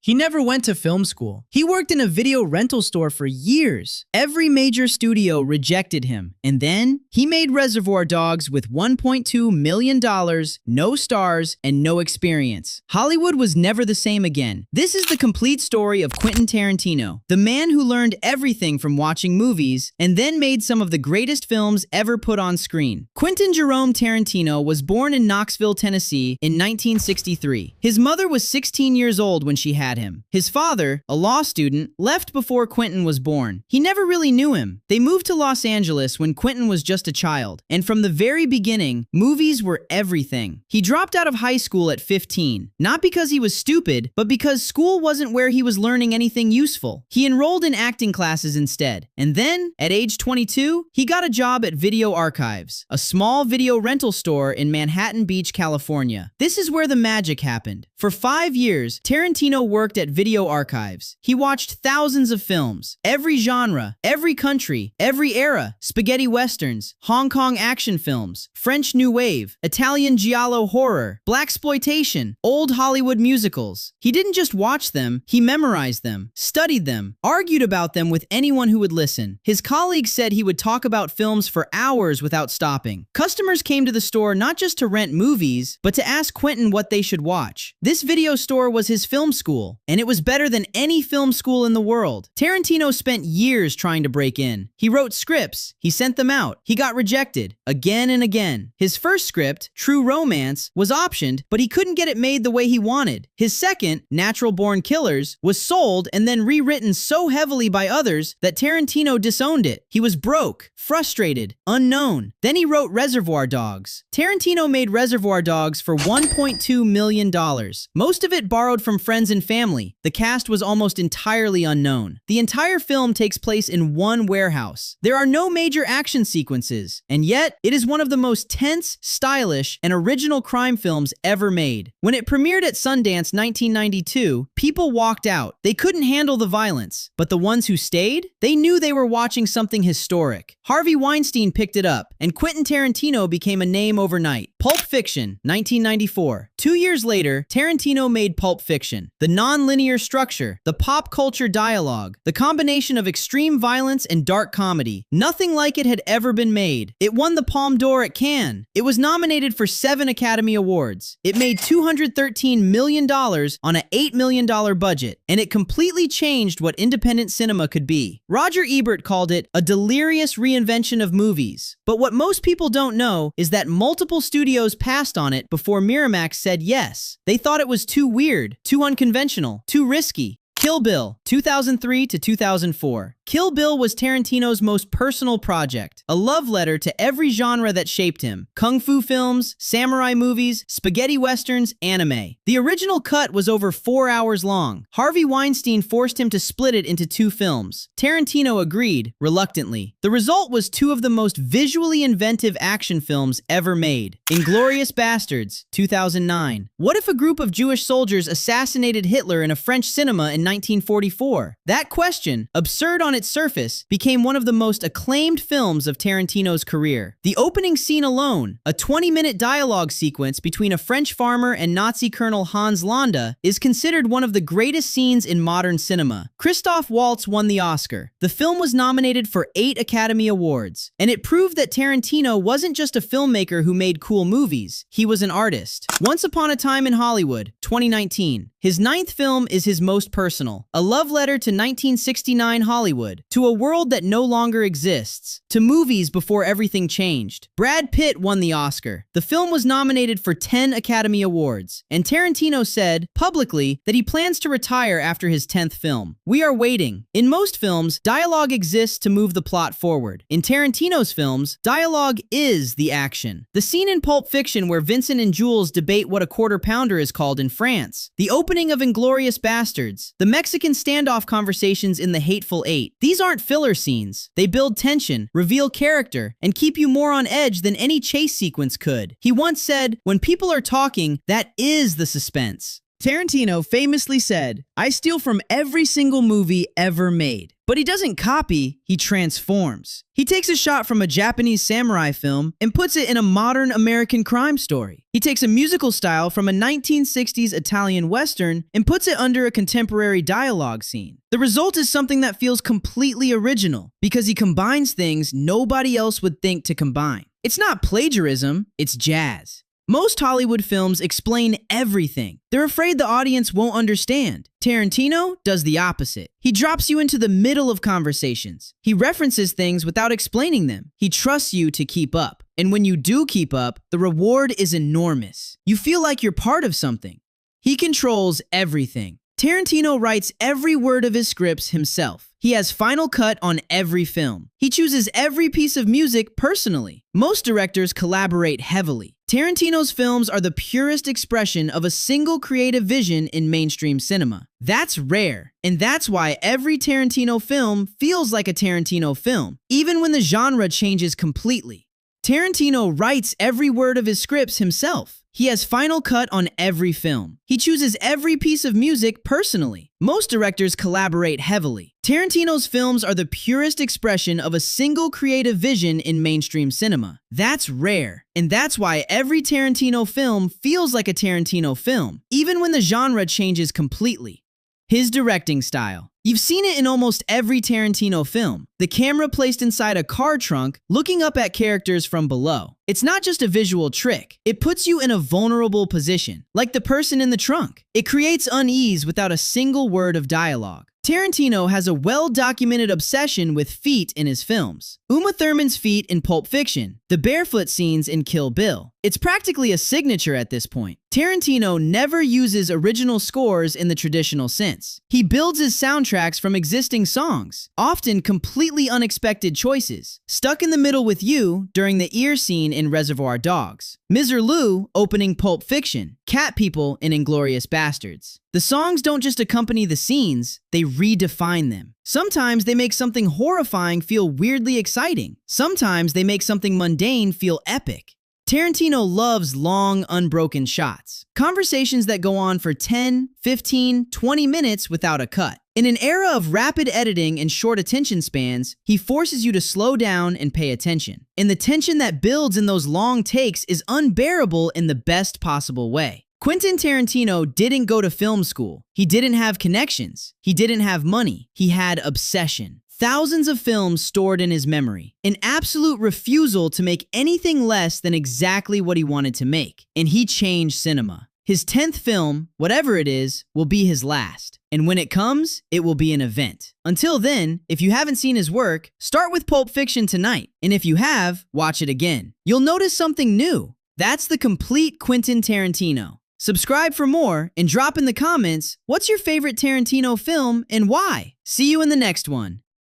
He never went to film school. He worked in a video rental store for years. Every major studio rejected him. And then he made Reservoir Dogs with $1.2 million, no stars, and no experience. Hollywood was never the same again. This is the complete story of Quentin Tarantino, the man who learned everything from watching movies and then made some of the greatest films ever put on screen. Quentin Jerome Tarantino was born in Knoxville, Tennessee in 1963. His mother was 16 years old when she had him. His father, a law student, left before Quentin was born. He never really knew him. They moved to Los Angeles when Quentin was just a child, and from the very beginning, movies were everything. He dropped out of high school at 15, not because he was stupid, but because school wasn't where he was learning anything useful. He enrolled in acting classes instead, and then, at age 22, he got a job at Video Archives, a small video rental store in Manhattan Beach, California. This is where the magic happened. For 5 years, Tarantino worked at Video Archives. He watched thousands of films, every genre, every country, every era, spaghetti westerns, Hong Kong action films, French New Wave, Italian giallo horror, blaxploitation, old Hollywood musicals. He didn't just watch them, he memorized them, studied them, argued about them with anyone who would listen. His colleagues said he would talk about films for hours without stopping. Customers came to the store not just to rent movies, but to ask Quentin what they should watch. This video store was his film school, and it was better than any film school in the world. Tarantino spent years trying to break in. He wrote scripts, he sent them out, he got rejected, again and again. His first script, True Romance, was optioned, but he couldn't get it made the way he wanted. His second, Natural Born Killers, was sold and then rewritten so heavily by others that Tarantino disowned it. He was broke, frustrated, unknown. Then he wrote Reservoir Dogs. Tarantino made Reservoir Dogs for $1.2 million, most of it borrowed from friends and family. The cast was almost entirely unknown. The entire film takes place in one warehouse. There are no major action sequences, and yet it is one of the most tense, stylish, and original crime films ever made. When it premiered at Sundance 1992, people walked out. They couldn't handle the violence, but the ones who stayed, they knew they were watching something historic. Harvey Weinstein picked it up, and Quentin Tarantino became a name overnight. Pulp Fiction, 1994. 2 years later, Tarantino made Pulp Fiction. The non-linear structure, the pop culture dialogue, the combination of extreme violence and dark comedy. Nothing like it had ever been made. It won the Palme d'Or at Cannes. It was nominated for 7 Academy Awards. It made $213 million on an $8 million budget, and it completely changed what independent cinema could be. Roger Ebert called it a delirious reinvention of movies. But what most people don't know is that multiple studios passed on it before Miramax said yes. They thought it was too weird, too unconventional, too risky. Kill Bill, 2003 to 2004. Kill Bill was Tarantino's most personal project, a love letter to every genre that shaped him. Kung fu films, samurai movies, spaghetti westerns, anime. The original cut was over 4 hours long. Harvey Weinstein forced him to split it into 2 films. Tarantino agreed, reluctantly. The result was 2 of the most visually inventive action films ever made. Inglourious Basterds, 2009. What if a group of Jewish soldiers assassinated Hitler in a French cinema in 1944? That question, absurd on its surface, became one of the most acclaimed films of Tarantino's career. The opening scene alone, a 20-minute dialogue sequence between a French farmer and Nazi Colonel Hans Landa, is considered one of the greatest scenes in modern cinema. Christoph Waltz won the Oscar. The film was nominated for 8 Academy Awards, and it proved that Tarantino wasn't just a filmmaker who made cool movies, he was an artist. Once Upon a Time in Hollywood, 2019. His 9th film is his most personal, a love letter to 1969 Hollywood, to a world that no longer exists, to movies before everything changed. Brad Pitt won the Oscar. The film was nominated for 10 Academy Awards, and Tarantino said, publicly, that he plans to retire after his 10th film. We are waiting. In most films, dialogue exists to move the plot forward. In Tarantino's films, dialogue is the action. The scene in Pulp Fiction where Vincent and Jules debate what a quarter pounder is called in France, the opening of Inglourious Basterds, the Mexican standoff conversations in The Hateful Eight. These aren't filler scenes. They build tension, reveal character, and keep you more on edge than any chase sequence could. He once said, "When people are talking, that is the suspense." Tarantino famously said, "I steal from every single movie ever made." But he doesn't copy, he transforms. He takes a shot from a Japanese samurai film and puts it in a modern American crime story. He takes a musical style from a 1960s Italian Western and puts it under a contemporary dialogue scene. The result is something that feels completely original because he combines things nobody else would think to combine. It's not plagiarism, it's jazz. Most Hollywood films explain everything. They're afraid the audience won't understand. Tarantino does the opposite. He drops you into the middle of conversations. He references things without explaining them. He trusts you to keep up. And when you do keep up, the reward is enormous. You feel like you're part of something. He controls everything. Tarantino writes every word of his scripts himself. He has final cut on every film. He chooses every piece of music personally. Most directors collaborate heavily. Tarantino's films are the purest expression of a single creative vision in mainstream cinema. That's rare, and that's why every Tarantino film feels like a Tarantino film, even when the genre changes completely. Tarantino writes every word of his scripts himself. He has final cut on every film. He chooses every piece of music personally. Most directors collaborate heavily. Tarantino's films are the purest expression of a single creative vision in mainstream cinema. That's rare, and that's why every Tarantino film feels like a Tarantino film, even when the genre changes completely. His directing style. You've seen it in almost every Tarantino film. The camera placed inside a car trunk, looking up at characters from below. It's not just a visual trick. It puts you in a vulnerable position, like the person in the trunk. It creates unease without a single word of dialogue. Tarantino has a well-documented obsession with feet in his films. Uma Thurman's feet in Pulp Fiction, the barefoot scenes in Kill Bill. It's practically a signature at this point. Tarantino never uses original scores in the traditional sense. He builds his soundtracks from existing songs, often completely unexpected choices. Stuck in the Middle with You during the ear scene in Reservoir Dogs. Miserlou opening Pulp Fiction. Cat People in Inglourious Bastards. The songs don't just accompany the scenes, they redefine them. Sometimes they make something horrifying feel weirdly exciting. Sometimes they make something mundane feel epic. Tarantino loves long, unbroken shots. Conversations that go on for 10, 15, 20 minutes without a cut. In an era of rapid editing and short attention spans, he forces you to slow down and pay attention. And the tension that builds in those long takes is unbearable in the best possible way. Quentin Tarantino didn't go to film school. He didn't have connections. He didn't have money. He had obsession. Thousands of films stored in his memory. An absolute refusal to make anything less than exactly what he wanted to make. And he changed cinema. His 10th film, whatever it is, will be his last. And when it comes, it will be an event. Until then, if you haven't seen his work, start with Pulp Fiction tonight. And if you have, watch it again. You'll notice something new. That's the complete Quentin Tarantino. Subscribe for more and drop in the comments, what's your favorite Tarantino film and why? See you in the next one.